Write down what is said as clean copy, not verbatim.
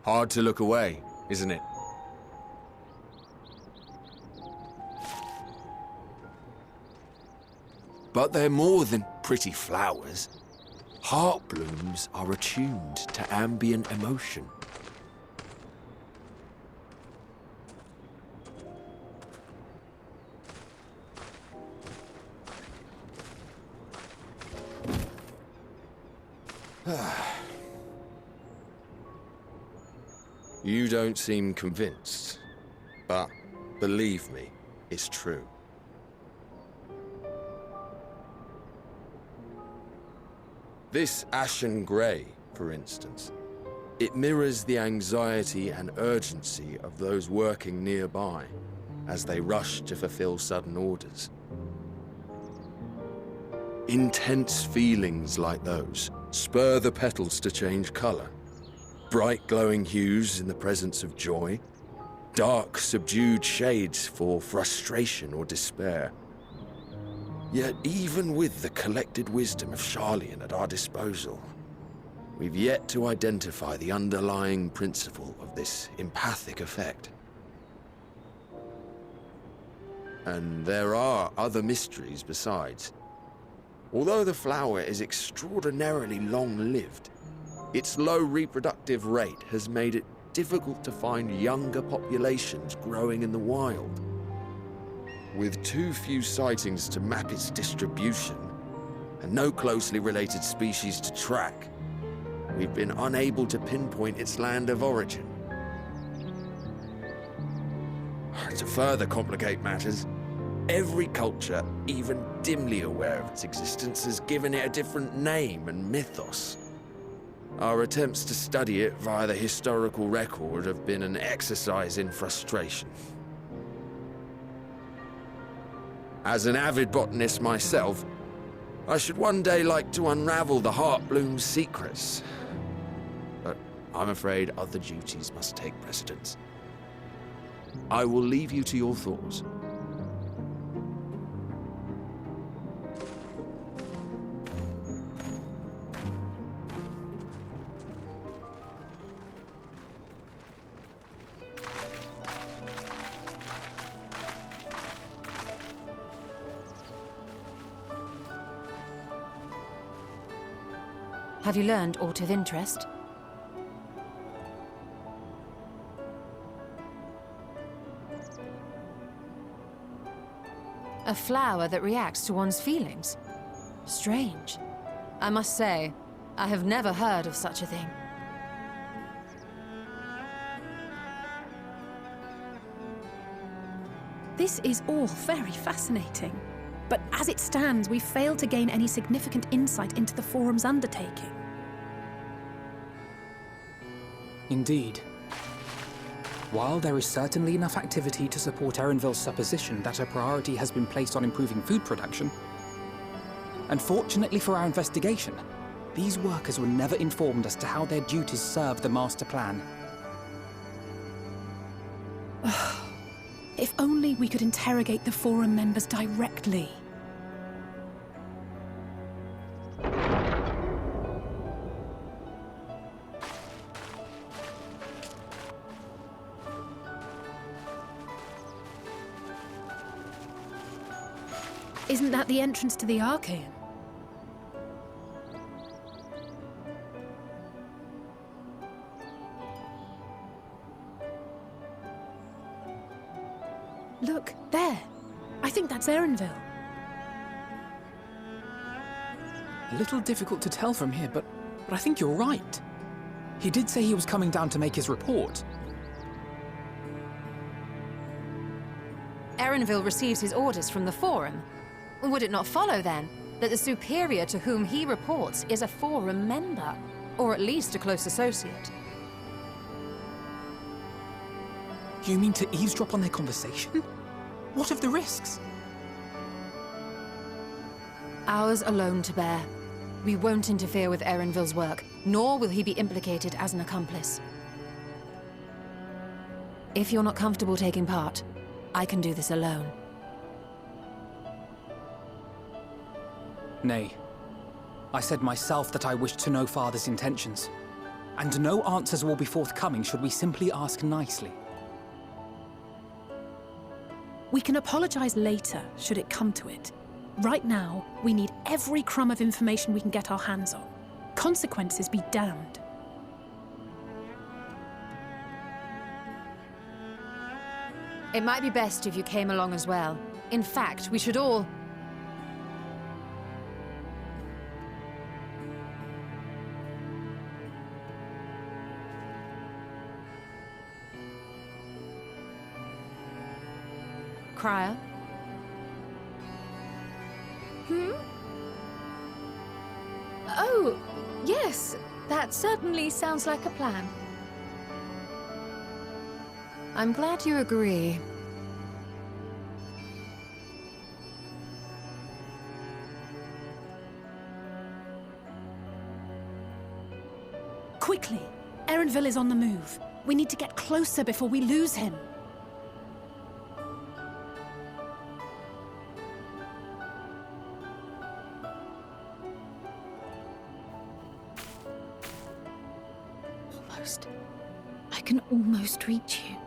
Hard to look away, isn't it? But they're more than pretty flowers. Heartblooms are attuned to ambient emotion. You don't seem convinced, but believe me, it's true. This ashen grey, for instance, it mirrors the anxiety and urgency of those working nearby as they rush to fulfill sudden orders. Intense feelings like those spur the petals to change colour. Bright glowing hues in the presence of joy, dark subdued shades for frustration or despair. Yet even with the collected wisdom of Charlian at our disposal, we've yet to identify the underlying principle of this empathic effect. And there are other mysteries besides. Although the flower is extraordinarily long-lived, its low reproductive rate has made it difficult to find younger populations growing in the wild. With too few sightings to map its distribution, and no closely related species to track, we've been unable to pinpoint its land of origin. To further complicate matters, every culture, even dimly aware of its existence, has given it a different name and mythos. Our attempts to study it via the historical record have been an exercise in frustration. As an avid botanist myself, I should one day like to unravel the heartbloom's secrets. But I'm afraid other duties must take precedence. I will leave you to your thoughts. Have you learned aught of interest? A flower that reacts to one's feelings? Strange. I must say, I have never heard of such a thing. This is all very fascinating. But as it stands, we've failed to gain any significant insight into the Forum's undertaking. Indeed. While there is certainly enough activity to support Erenville's supposition that a priority has been placed on improving food production, unfortunately for our investigation, these workers were never informed as to how their duties serve the master plan. If only we could interrogate the Forum members directly. Isn't that the entrance to the Archaean? Look, there. I think that's Erenville. A little difficult to tell from here, but I think you're right. He did say he was coming down to make his report. Erenville receives his orders from the Forum. Would it not follow, then, that the superior to whom he reports is a Forum member, or at least a close associate? You mean to eavesdrop on their conversation? What of the risks? Ours alone to bear. We won't interfere with Erenville's work, nor will he be implicated as an accomplice. If you're not comfortable taking part, I can do this alone. Nay. I said myself that I wished to know Father's intentions. And no answers will be forthcoming should we simply ask nicely. We can apologize later, should it come to it. Right now, we need every crumb of information we can get our hands on. Consequences be damned. It might be best if you came along as well. In fact, we should all... Crier? Oh, yes. That certainly sounds like a plan. I'm glad you agree. Quickly! Erenville is on the move. We need to get closer before we lose him. Almost. I can almost reach you.